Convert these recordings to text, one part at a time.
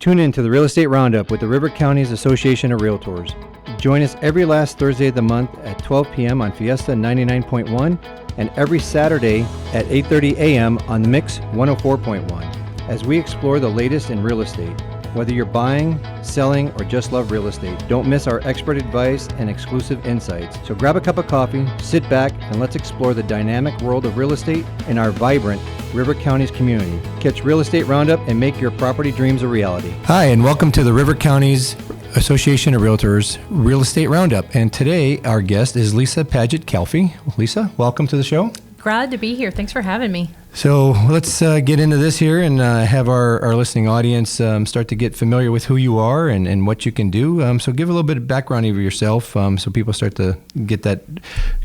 Tune in to the Real Estate Roundup with the River Counties Association of Realtors. Join us every last Thursday of the month at 12 p.m. on Fiesta 99.1 and every Saturday at 8:30 a.m. on Mix 104.1 as we explore the latest in real estate. Whether you're buying, selling, or just love real estate, don't miss our expert advice and exclusive insights. So grab a cup of coffee, sit back, and let's explore the dynamic world of real estate in our vibrant River Counties community. Catch Real Estate Roundup and make your property dreams a reality. Hi, and welcome to the River Counties Association of Realtors Real Estate Roundup. And today, our guest is Lisa Calfee. Lisa, welcome to the show. Glad to be here. Thanks for having me. So let's get into this here and have our listening audience start to get familiar with who you are and what you can do. So give a little bit of background of yourself so people start to get that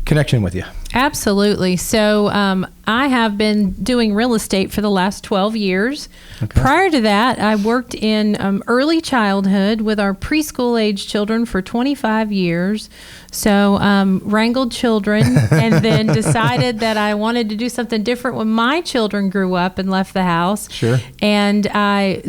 connection with you. Absolutely. So I have been doing real estate for the last 12 years. Okay. Prior to that, I worked in early childhood with our preschool age children for 25 years. So wrangled children and then decided that I wanted to do something different when my children grew up and left the house. Sure. And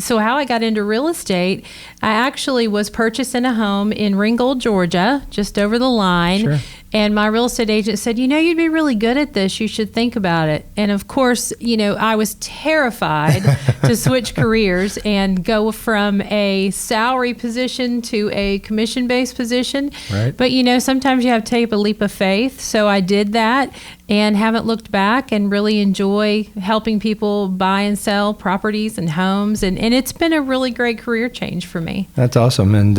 so how I got into real estate, I actually was purchasing a home in Ringgold, Georgia, just over the line. Sure. And my real estate agent said, you'd be really good at this. You should think about it. And of course, I was terrified to switch careers and go from a salary position to a commission-based position. Right. But, sometimes you have to take a leap of faith. So I did that and haven't looked back and really enjoy helping people buy and sell properties and homes. And it's been a really great career change for me. That's awesome. And,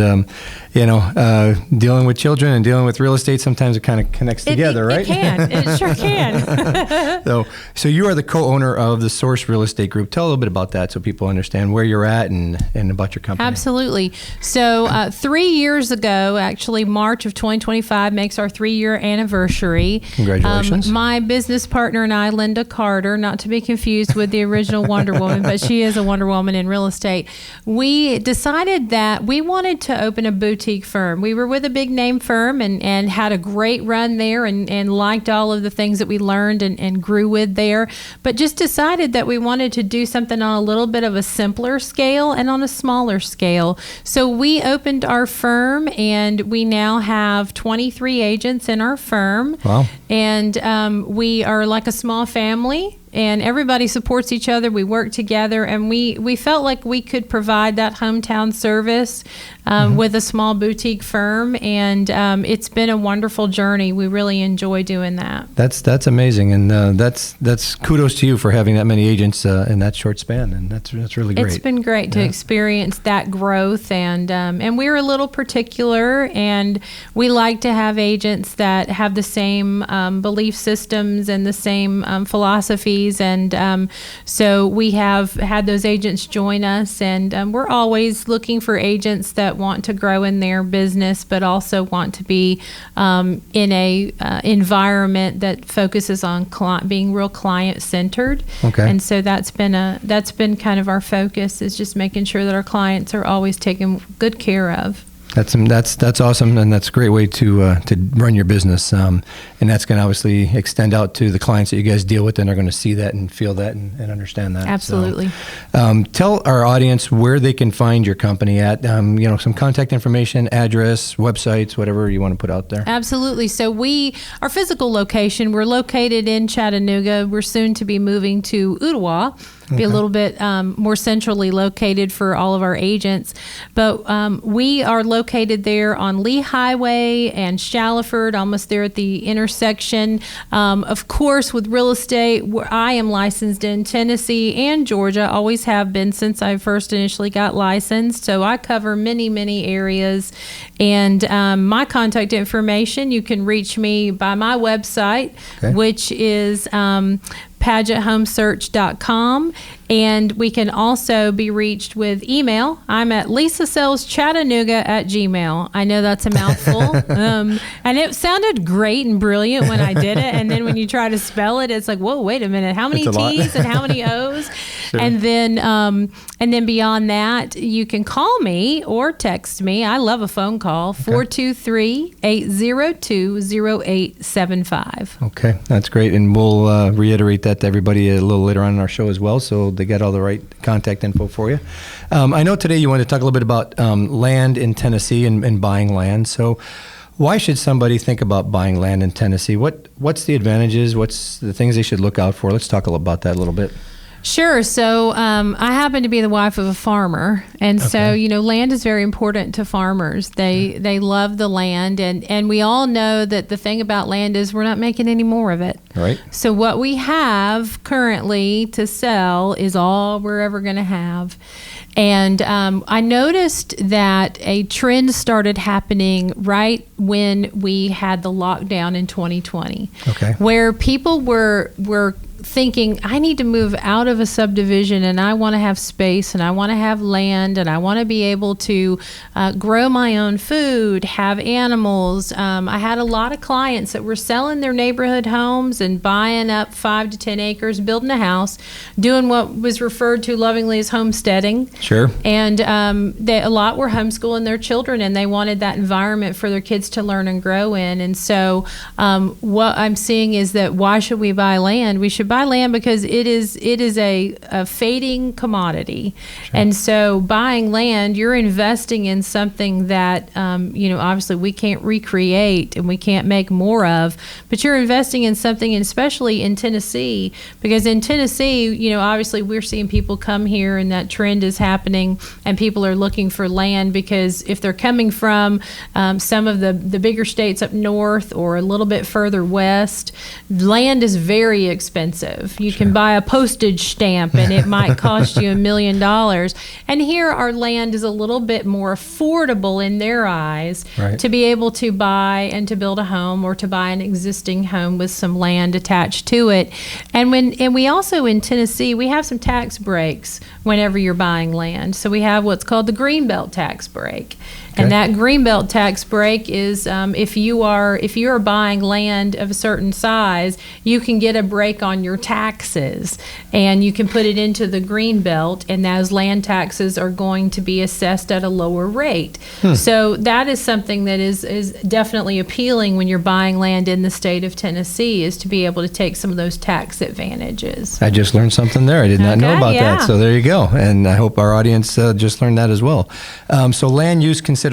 dealing with children and dealing with real estate, sometimes it kind of connects together, right? It can. It sure can. So you are the co-owner of the Source Real Estate Group. Tell a little bit about that so people understand where you're at and about your company. Absolutely. So 3 years ago, actually, March of 2025 makes our 3-year anniversary. Congratulations. My business partner and I, Linda Carter, not to be confused with the original Wonder Woman, but she is a Wonder Woman in real estate. We decided that we wanted to open a boutique firm. We were with a big name firm and had a great run there and liked all of the things that we learned and grew with there, but just decided that we wanted to do something on a little bit of a simpler scale and on a smaller scale. So we opened our firm and we now have 23 agents in our firm. Wow. And we are like a small family. And everybody supports each other. We work together, and we felt like we could provide that hometown service with a small boutique firm, and it's been a wonderful journey. We really enjoy doing that. That's amazing, and that's kudos to you for having that many agents in that short span, and that's really great. It's been great to experience that growth, and we're a little particular, and we like to have agents that have the same belief systems and the same philosophies. And so we have had those agents join us, and we're always looking for agents that want to grow in their business, but also want to be in a environment that focuses on being real client centered. Okay. And so that's been kind of our focus, is just making sure that our clients are always taken good care of. That's awesome, and that's a great way to run your business, and that's going to obviously extend out to the clients that you guys deal with, and they're going to see that and feel that and understand that. Absolutely. So, tell our audience where they can find your company at. Some contact information, address, websites, whatever you want to put out there. Absolutely. So our physical location, we're located in Chattanooga. We're soon to be moving to Ottawa. Be a little bit more centrally located for all of our agents. But we are located there on Lee Highway and Shallowford, almost there at the intersection. Of course, with real estate, I am licensed in Tennessee and Georgia, always have been since I first initially got licensed. So I cover many, many areas. And my contact information, you can reach me by my website, which is PagetHomeSearch.com, and we can also be reached with email. I'm at lisasellschattanooga@gmail. I know that's a mouthful, and it sounded great and brilliant when I did it, and then when you try to spell it, it's like, whoa, wait a minute, how many T's and how many O's? Sure. And then beyond that, you can call me or text me. I love a phone call, 423-802-0875. Okay, that's great, and we'll reiterate that to everybody a little later on in our show as well, so to get all the right contact info for you. I know today you want to talk a little bit about land in Tennessee and buying land. So why should somebody think about buying land in Tennessee? What's the advantages? What's the things they should look out for? Let's talk about that a little bit. Sure. So I happen to be the wife of a farmer. And so, land is very important to farmers. They love the land. And we all know that the thing about land is we're not making any more of it. Right. So what we have currently to sell is all we're ever going to have. And I noticed that a trend started happening right when we had the lockdown in 2020, where people were thinking, I need to move out of a subdivision and I want to have space and I want to have land and I want to be able to grow my own food, have animals. I had a lot of clients that were selling their neighborhood homes and buying up 5 to 10 acres, building a house, doing what was referred to lovingly as homesteading. Sure. And a lot were homeschooling their children, and they wanted that environment for their kids to learn and grow in. And so what I'm seeing is that why should we buy land? We should buy land because it is a fading commodity. Sure. And so buying land, you're investing in something that obviously we can't recreate and we can't make more of, but you're investing in something, and especially in Tennessee, because in Tennessee, obviously we're seeing people come here and that trend is happening, and people are looking for land because if they're coming from some of the bigger states up north or a little bit further west, land is very expensive. You can buy a postage stamp and it might cost you $1 million. And here our land is a little bit more affordable in their eyes to be able to buy and to build a home, or to buy an existing home with some land attached to it. And we also in Tennessee, we have some tax breaks whenever you're buying land. So we have what's called the Greenbelt tax break. And that Greenbelt tax break is if you are buying land of a certain size, you can get a break on your taxes, and you can put it into the Greenbelt, and those land taxes are going to be assessed at a lower rate. So that is something that is definitely appealing when you're buying land in the state of Tennessee, is to be able to take some of those tax advantages. I just learned something there. I did not know about that. So there you go. And I hope our audience just learned that as well. So land use considerations.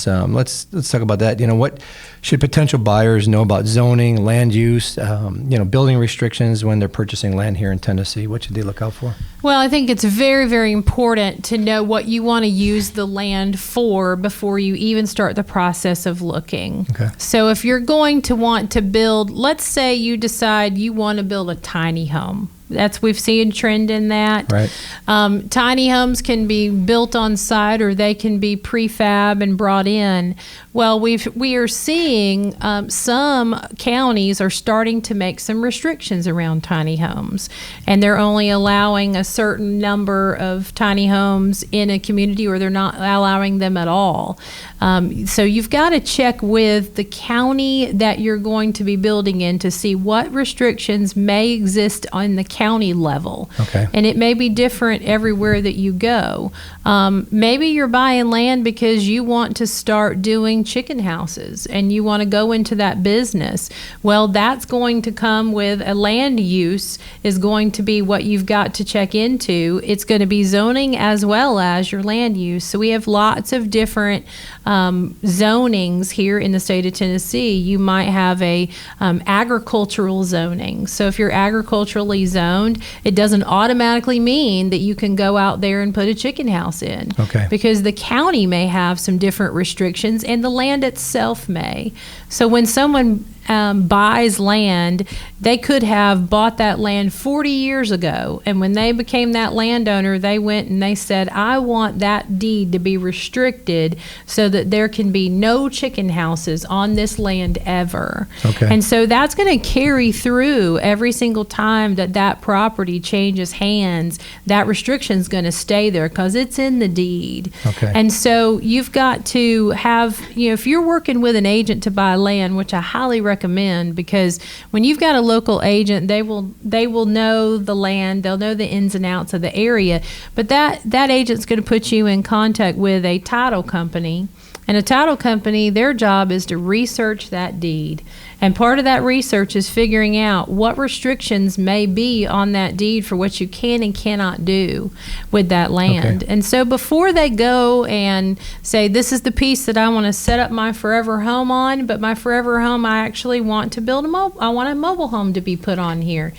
Let's talk about that. What should potential buyers know about zoning, land use, building restrictions when they're purchasing land here in Tennessee? What should they look out for? Well, I think it's very, very important to know what you want to use the land for before you even start the process of looking. So if you're going to want to build, let's say you decide you want to build a tiny home. We've seen a trend in that. Tiny homes can be built on site, or they can be prefab and brought in. Well, we are seeing some counties are starting to make some restrictions around tiny homes, and they're only allowing a certain number of tiny homes in a community, or they're not allowing them at all. So you've got to check with the county that you're going to be building in to see what restrictions may exist on the county level. And it may be different everywhere that you go. Maybe you're buying land because you want to start doing chicken houses and you want to go into that business. Well, that's going to come with a land use is going to be what you've got to check into. It's going to be zoning as well as your land use. So we have lots of different zonings here in the state of Tennessee. You might have a agricultural zoning. So if you're agriculturally zoned, it doesn't automatically mean that you can go out there and put a chicken house in. Because the county may have some different restrictions, and the land itself may. So when someone buys land, they could have bought that land 40 years ago, and when they became that landowner, they went and they said, I want that deed to be restricted so that there can be no chicken houses on this land ever. And so that's going to carry through every single time that property changes hands. That restriction is going to stay there because it's in the deed. And so you've got to have, if you're working with an agent to buy land, which I highly recommend, because when you've got a local agent, they will know the land, they'll know the ins and outs of the area, but that agent's going to put you in contact with a title company And a title company, their job is to research that deed. And part of that research is figuring out what restrictions may be on that deed for what you can and cannot do with that land. Okay. And so before they go and say, this is the piece that I want to set up my forever home on, but my forever home, I actually want to build I want a mobile home to be put on here.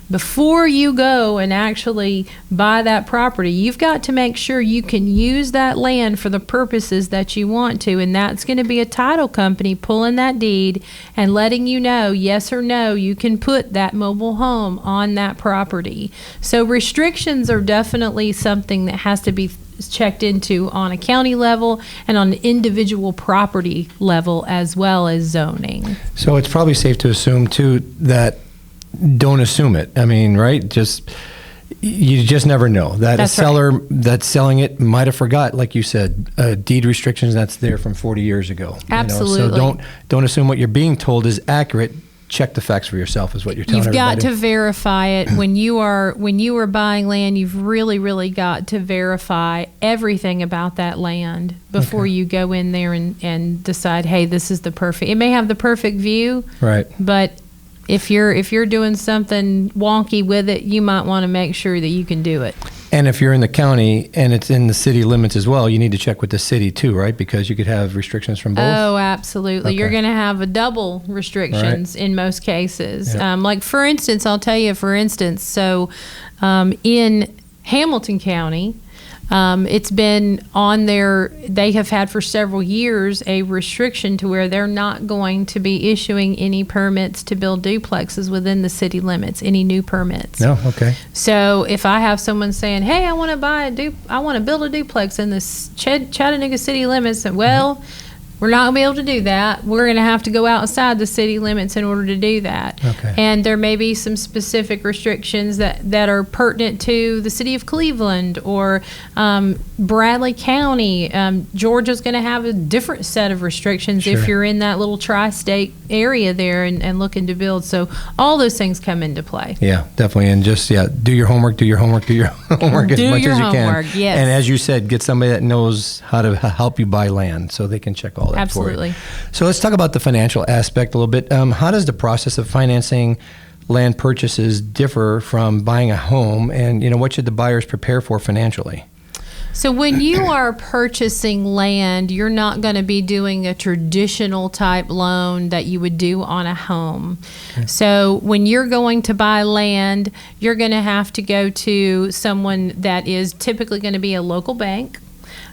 Before you go and actually buy that property, you've got to make sure you can use that land for the purposes that you want to. And that's going to be a title company pulling that deed and letting you know, yes or no, you can put that mobile home on that property. So restrictions are definitely something that has to be checked into on a county level and on an individual property level, as well as zoning. So it's probably safe to assume too that don't assume it. I mean, right? You just never know. That That's a seller that's selling it might have forgot, like you said, deed restrictions that's there from 40 years ago. Absolutely. So don't assume what you're being told is accurate. Check the facts for yourself is what you're telling everybody. You've got to verify it. When you are buying land, you've really got to verify everything about that land before you go in there and decide, hey, this is the perfect. It may have the perfect view, right? But if you're doing something wonky with it, you might want to make sure that you can do it. And if you're in the county and it's in the city limits as well, you need to check with the city too, right? Because you could have restrictions from both. Oh, absolutely. Okay. You're going to have a double restrictions in most cases. Yeah. Like, for instance, I'll tell you, so in Hamilton County, it's been on they have had for several years a restriction to where they're not going to be issuing any permits to build duplexes within the city limits, any new permits. No, okay. So if I have someone saying, hey, I want to build a duplex in the Chattanooga city limits, and we're not going to be able to do that. We're going to have to go outside the city limits in order to do that. Okay. And there may be some specific restrictions that are pertinent to the city of Cleveland or Bradley County. Georgia's going to have a different set of restrictions if you're in that little tri-state area there and looking to build. So all those things come into play. Yeah, definitely. And just, do your homework as much as you can. Yes. And as you said, get somebody that knows how to help you buy land so they can check all that Absolutely. for you. So let's talk about the financial aspect a little bit. How does the process of financing land purchases differ from buying a home? And, what should the buyers prepare for financially? So when you are purchasing land, you're not going to be doing a traditional type loan that you would do on a home. Okay. So when you're going to buy land, you're going to have to go to someone that is typically going to be a local bank.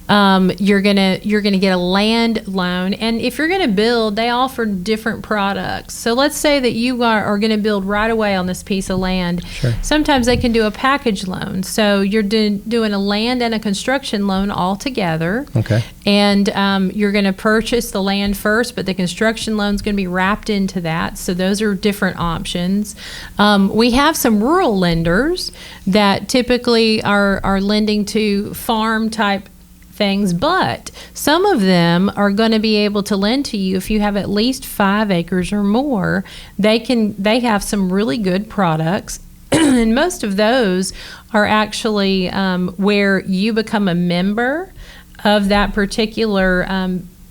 You're gonna get a land loan, and if you're gonna build, they offer different products. So let's say that you are gonna build right away on this piece of land. Sure. Sometimes they can do a package loan. So you're doing a land and a construction loan all together. Okay. And you're gonna purchase the land first, but the construction loan's gonna be wrapped into that. So those are different options. We have some rural lenders that typically are lending to farm type things, but some of them are going to be able to lend to you if you have at least 5 acres or more. They have some really good products, and most of those are actually where you become a member of that particular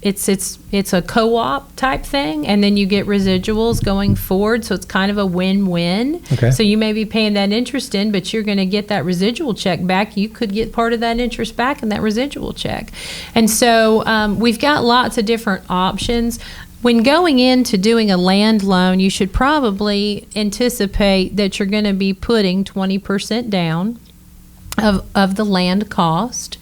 it's a co-op type thing, and then you get residuals going forward, so it's kind of a win-win. Okay. So you may be paying that interest in, but you're going to get that residual check back. You could get part of that interest back in that residual check. And so we've got lots of different options. When going into doing a land loan, you should probably anticipate that you're going to be putting 20% down of the land cost.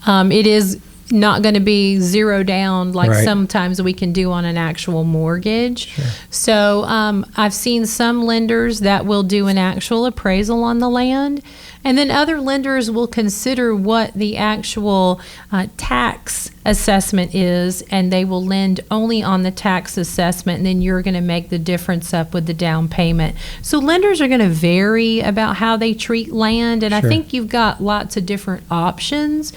It is not going to be zero down like sometimes we can do on an actual mortgage. Sure. So I've seen some lenders that will do an actual appraisal on the land, and then other lenders will consider what the actual tax assessment is, and they will lend only on the tax assessment, and then you're going to make the difference up with the down payment. So lenders are going to vary about how they treat land, and I think you've got lots of different options.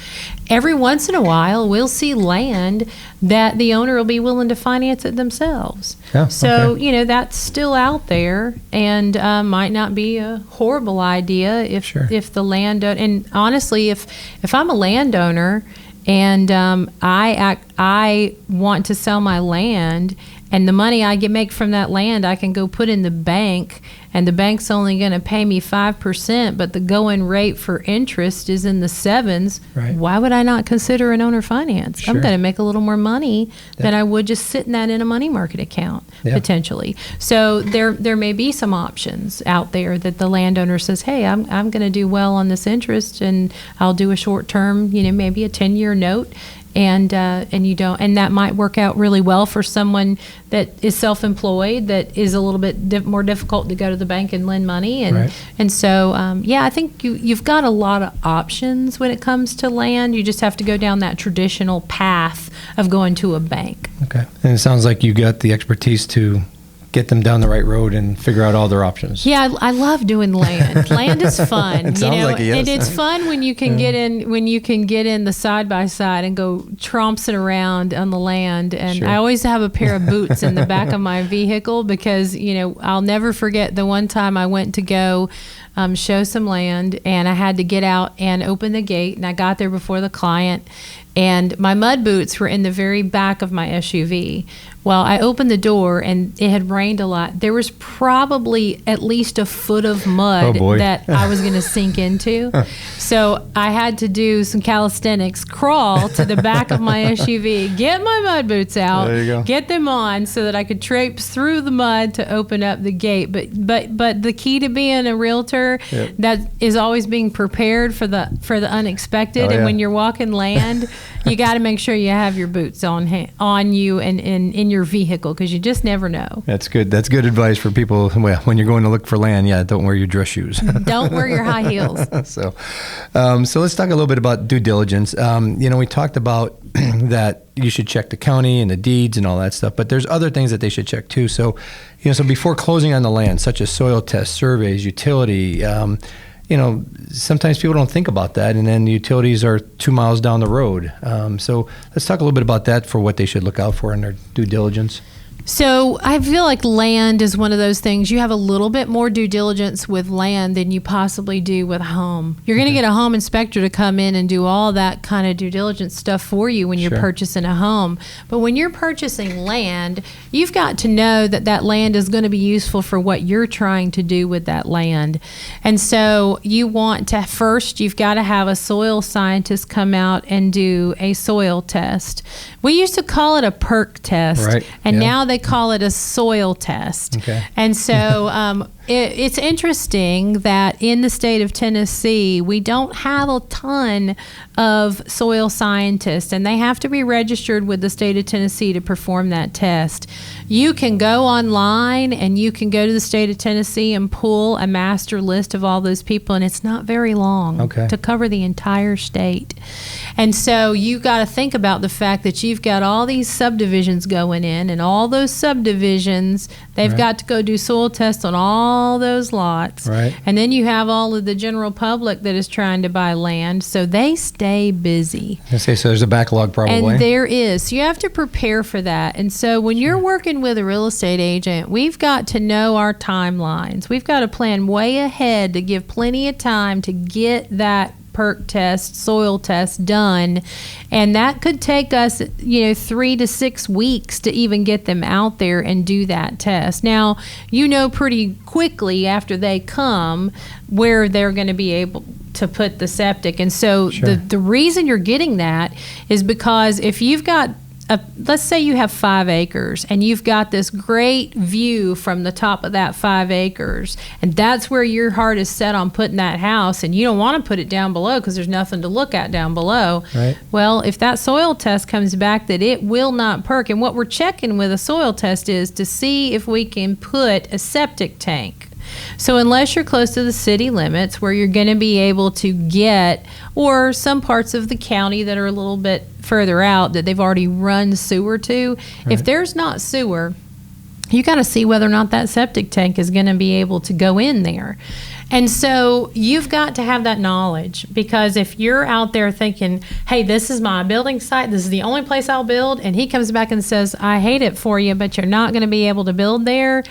Every once in a while, we'll see land that the owner will be willing to finance it themselves. Yeah, so, okay. That's still out there, and might not be a horrible idea if the land, and honestly, if I'm a landowner and I I want to sell my land, and the money I make from that land, I can go put in the bank, and the bank's only going to pay me 5%, but the going rate for interest is in the 7s. Right. Why would I not consider an owner finance? Sure. I'm going to make a little more money than I would just sitting that in a money market account, potentially. So there may be some options out there that the landowner says, hey, I'm going to do well on this interest, and I'll do a short term, maybe a 10-year note. And that might work out really well for someone that is self-employed, that is a little bit more difficult to go to the bank and lend money. And so I think you've got a lot of options when it comes to land. You just have to go down that traditional path of going to a bank. Okay. And it sounds like you got the expertise to get them down the right road and figure out all their options. Yeah, I love doing land. Land is fun. It sounds like it, yes. And it's fun when you can get in the side by side and go trompsing around on the land. And Sure. I always have a pair of boots in the back of my vehicle because I'll never forget the one time I went to go show some land, and I had to get out and open the gate, and I got there before the client, and my mud boots were in the very back of my SUV. Well, I opened the door, and it had rained a lot. There was probably at least a foot of mud that I was going to sink into. So I had to do some calisthenics, crawl to the back of my SUV, get my mud boots out, There you go. get them on so that I could traipse through the mud to open up the gate. But the key to being a realtor, that is always being prepared for the unexpected. And when you're walking land, you got to make sure you have your boots on you and in your vehicle, because you just never know. That's good. That's good advice for people. Well, when you're going to look for land, don't wear your dress shoes. Don't wear your high heels. So let's talk a little bit about due diligence. We talked about that you should check the county and the deeds and all that stuff, but there's other things that they should check too. So, so before closing on the land, such as soil tests, surveys, utility, sometimes people don't think about that, and then the utilities are 2 miles down the road. So let's talk a little bit about that for what they should look out for in their due diligence. So I feel like land is one of those things. You have a little bit more due diligence with land than you possibly do with a home. You're going to get a home inspector to come in and do all that kind of due diligence stuff for you when you're purchasing a home. But when you're purchasing land, you've got to know that land is going to be useful for what you're trying to do with that land. And so you want to, first, you've got to have a soil scientist come out and do a soil test. We used to call it a perk test, and now they call it a soil test. Okay. And so it's interesting that in the state of Tennessee, we don't have a ton of soil scientists, and they have to be registered with the state of Tennessee to perform that test. You can go online and you can go to the state of Tennessee and pull a master list of all those people, and it's not very long to cover the entire state. And so you got to think about the fact that you've got all these subdivisions going in, and all those subdivisions, they've got to go do soil tests on all those lots. Right. And then you have all of the general public that is trying to buy land, so they stay busy. So there's a backlog probably. And there is. So you have to prepare for that. And so when you're working with a real estate agent, we've got to know our timelines. We've got to plan way ahead to give plenty of time to get that perk test, soil test done, and that could take us 3 to 6 weeks to even get them out there and do that test. Now, pretty quickly after they come where they're going to be able to put the septic. And so the reason you're getting that is because if you've got let's say you have 5 acres and you've got this great view from the top of that 5 acres, and that's where your heart is set on putting that house, and you don't want to put it down below because there's nothing to look at down below. Right. Well, if that soil test comes back that it will not perk, and what we're checking with a soil test is to see if we can put a septic tank. So unless you're close to the city limits where you're going to be able to get, or some parts of the county that are a little bit further out that they've already run sewer to, if there's not sewer, you got to see whether or not that septic tank is going to be able to go in there. And so you've got to have that knowledge, because if you're out there thinking, hey, this is my building site, this is the only place I'll build, and he comes back and says, I hate it for you, but you're not going to be able to build there,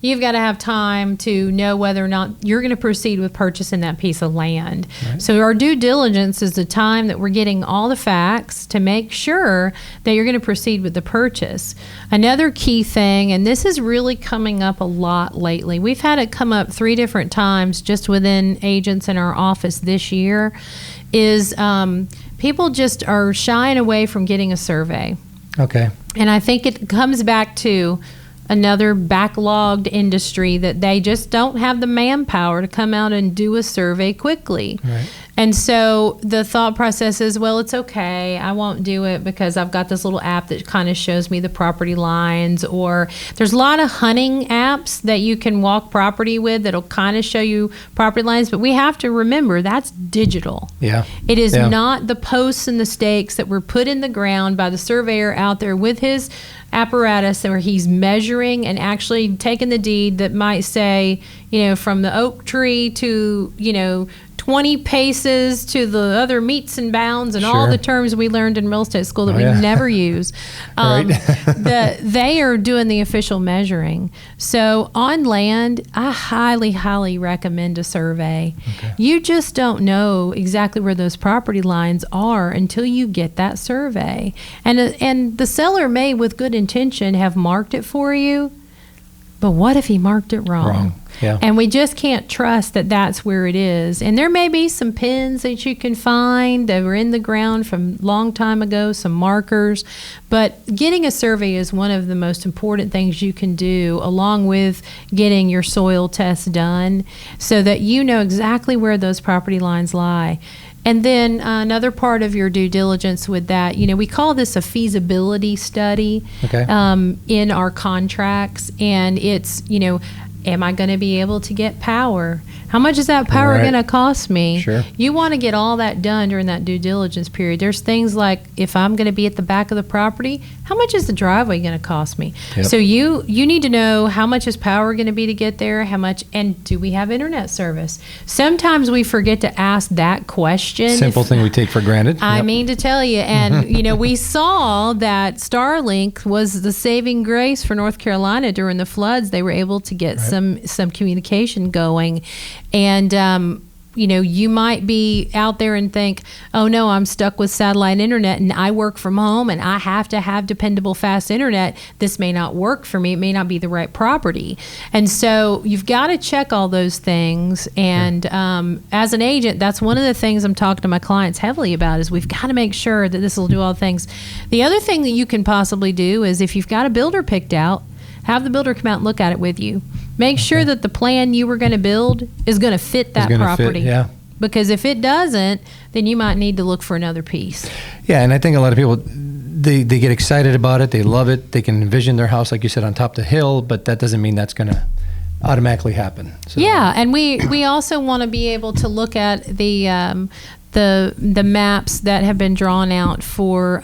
you've got to have time to know whether or not you're going to proceed with purchasing that piece of land. Right. So our due diligence is the time that we're getting all the facts to make sure that you're going to proceed with the purchase. Another key thing, and this is really coming up a lot lately, we've had it come up 3 different times just within agents in our office this year, is people just are shying away from getting a survey. Okay. And I think it comes back to another backlogged industry that they just don't have the manpower to come out and do a survey quickly. Right. And so the thought process is, well, it's okay. I won't do it because I've got this little app that kind of shows me the property lines, or there's a lot of hunting apps that you can walk property with that'll kind of show you property lines. But we have to remember that's digital. Yeah. It is not the posts and the stakes that were put in the ground by the surveyor out there with his apparatus where he's measuring and actually taking the deed that might say, from the oak tree to, 20 paces to the other meets and bounds and all the terms we learned in real estate school that we never use. They are doing the official measuring. So on land, I highly, highly recommend a survey. Okay. You just don't know exactly where those property lines are until you get that survey. And the seller may, with good intention, have marked it for you, but what if he marked it wrong? Yeah. And we just can't trust that that's where it is. And there may be some pins that you can find that were in the ground from a long time ago, some markers. But getting a survey is one of the most important things you can do, along with getting your soil test done so that you know exactly where those property lines lie. And then another part of your due diligence with that, we call this a feasibility study in our contracts. And it's, am I going to be able to get power? How much is that power going to cost me? Sure. You want to get all that done during that due diligence period. There's things like, if I'm going to be at the back of the property, how much is the driveway going to cost me? Yep. So you need to know how much is power going to be to get there, how much, and do we have internet service? Sometimes we forget to ask that question. Simple thing we take for granted. I mean to tell you, and we saw that Starlink was the saving grace for North Carolina during the floods. They were able to get some communication going. And, you might be out there and think, oh, no, I'm stuck with satellite internet and I work from home and I have to have dependable, fast internet. This may not work for me. It may not be the right property. And so you've got to check all those things. And as an agent, that's one of the things I'm talking to my clients heavily about is we've got to make sure that this will do all the things. The other thing that you can possibly do is if you've got a builder picked out, have the builder come out and look at it with you. Make sure that the plan you were going to build is going to fit that property. Because if it doesn't, then you might need to look for another piece. Yeah, and I think a lot of people, they get excited about it. They love it. They can envision their house, like you said, on top of the hill, but that doesn't mean that's going to automatically happen. So. Yeah, and we also want to be able to look at the maps that have been drawn out for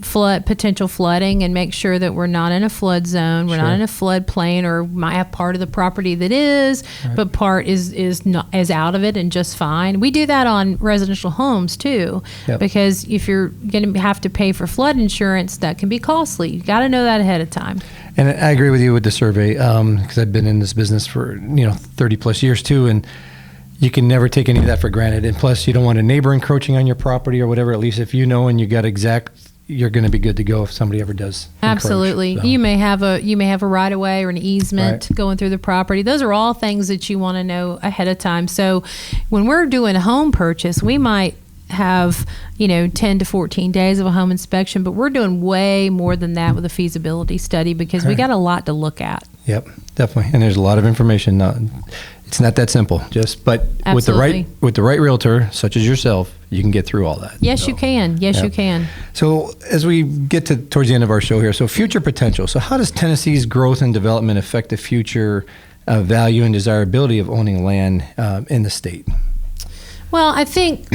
potential flooding and make sure that we're not in a flood zone, we're not in a flood plain, or might have part of the property that is, but part is out of it and just fine. We do that on residential homes too, because if you're going to have to pay for flood insurance, that can be costly. You got to know that ahead of time. And I agree with you with the survey because I've been in this business for 30 plus years too, and you can never take any of that for granted. And plus, you don't want a neighbor encroaching on your property or whatever. At least if and you got you're going to be good to go if somebody ever does. Absolutely. So. You may have a right of way or an easement going through the property. Those are all things that you want to know ahead of time. So when we're doing a home purchase, we might have 10 to 14 days of a home inspection, but we're doing way more than that with a feasibility study because we got a lot to look at. Yep, definitely. And there's a lot of information. It's not that simple. But Absolutely. with the right realtor, such as yourself, you can get through all that. Yes, you can. Yes, you can. So as we get towards the end of our show here, so future potential. So how does Tennessee's growth and development affect the future value and desirability of owning land in the state? Well, I think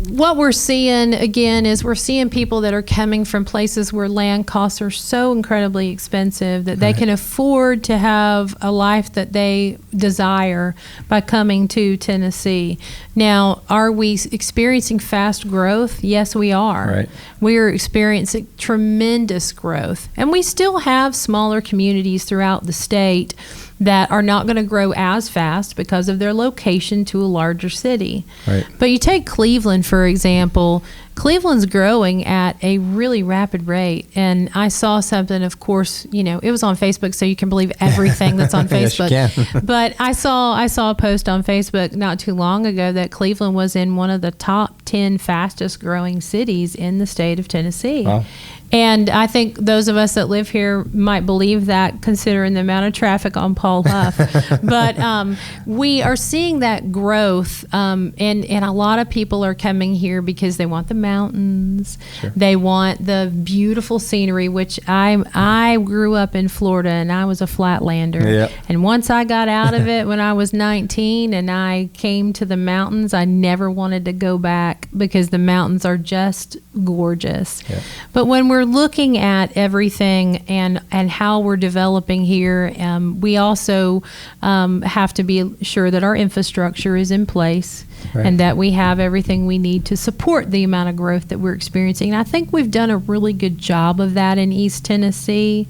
what we're seeing, again, is we're seeing people that are coming from places where land costs are so incredibly expensive that they can afford to have a life that they desire by coming to Tennessee. Now, are we experiencing fast growth? Yes, we are. Right. We are experiencing tremendous growth. And we still have smaller communities throughout the state that are not going to grow as fast because of their location to a larger city. Right. But you take Cleveland, for example. Cleveland's growing at a really rapid rate. And I saw something, of course, it was on Facebook, so you can believe everything that's on Facebook. Yes, you can. But I saw a post on Facebook not too long ago that Cleveland was in one of the top 10 fastest growing cities in the state of Tennessee. Wow. And I think those of us that live here might believe that, considering the amount of traffic on Paul Huff. But we are seeing that growth, and a lot of people are coming here because they want the mountains. Sure. They want the beautiful scenery, which I grew up in Florida, and I was a flatlander. Yep. And once I got out of it when I was 19 and I came to the mountains, I never wanted to go back because the mountains are just gorgeous. Yep. But when we're looking at everything and how we're developing here, we also have to be sure that our infrastructure is in place. Right. And that we have everything we need to support the amount of growth that we're experiencing. And I think we've done a really good job of that in East Tennessee.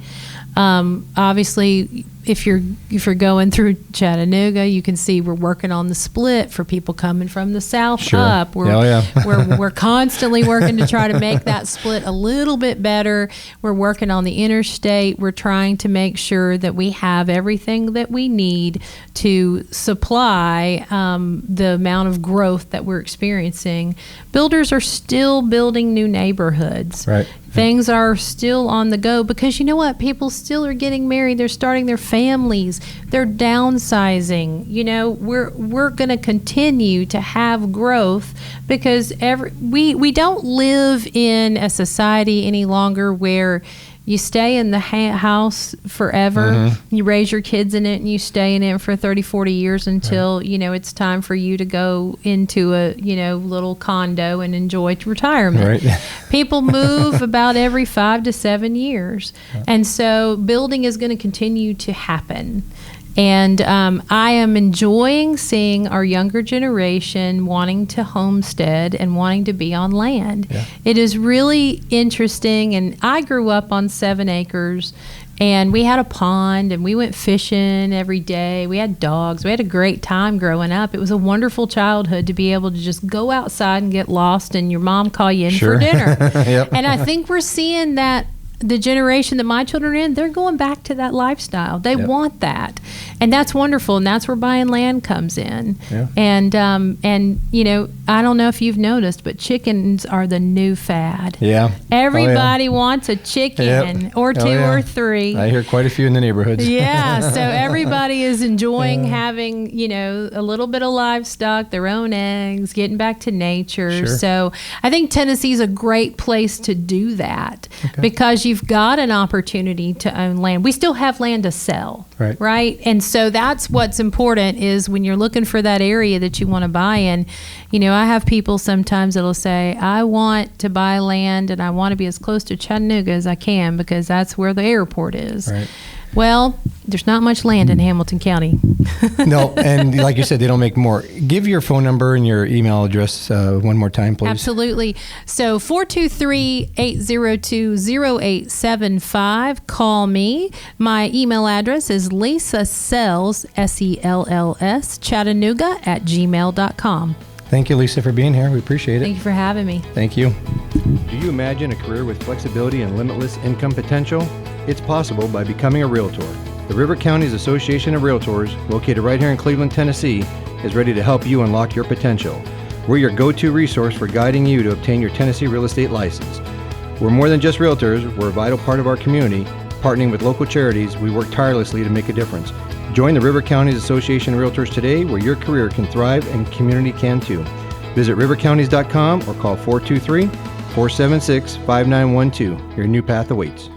Obviously, if you're going through Chattanooga, you can see we're working on the split for people coming from the south Sure. up. We're constantly working to try to make that split a little bit better. We're working on the interstate. We're trying to make sure that we have everything that we need to supply the amount of growth that we're experiencing. Builders are still building new neighborhoods. Right. Things are still on the go because you know what? People still are getting married. They're starting their families. They're downsizing. We're going to continue to have growth because we don't live in a society any longer where you stay in the house forever. Mm-hmm. You raise your kids in it and you stay in it for 30, 40 years until, right. It's time for you to go into a, little condo and enjoy retirement. Right. People move about every 5 to 7 years. Yeah. And so building is going to continue to happen. And I am enjoying seeing our younger generation wanting to homestead and wanting to be on land. Yeah. It is really interesting. And I grew up on 7 acres, and we had a pond, and we went fishing every day. We had dogs. We had a great time growing up. It was a wonderful childhood to be able to just go outside and get lost, and your mom call you in Sure. for dinner. Yep. And I think we're seeing that. The generation that my children are in, they're going back to that lifestyle. They Yep. want that. And that's wonderful. And that's where buying land comes in. Yeah. And I don't know if you've noticed, but chickens are the new fad. Yeah. Everybody wants a chicken Yep. or 2 yeah. or 3. I hear quite a few in the neighborhoods. Yeah. So everybody is enjoying having, a little bit of livestock, their own eggs, getting back to nature. Sure. So I think Tennessee's a great place to do that because you've got an opportunity to own land. We still have land to sell, right? And so that's what's important is when you're looking for that area that you want to buy in. I have people sometimes that'll say, I want to buy land and I want to be as close to Chattanooga as I can because that's where the airport is. Right. Well, there's not much land in Hamilton County. No, and like you said, they don't make more. Give your phone number and your email address one more time, please. Absolutely. So 423-802-0875. Call me. My email address is lisasells, SELLS, Chattanooga@gmail.com. Thank you, Lisa, for being here. We appreciate it. Thank you for having me. Thank you. Do you imagine a career with flexibility and limitless income potential? It's possible by becoming a Realtor. The River Counties Association of Realtors, located right here in Cleveland, Tennessee, is ready to help you unlock your potential. We're your go-to resource for guiding you to obtain your Tennessee real estate license. We're more than just realtors. We're a vital part of our community. Partnering with local charities, we work tirelessly to make a difference. Join the River Counties Association of Realtors today, where your career can thrive and community can too. Visit rivercounties.com or call 423-476-5912. Your new path awaits.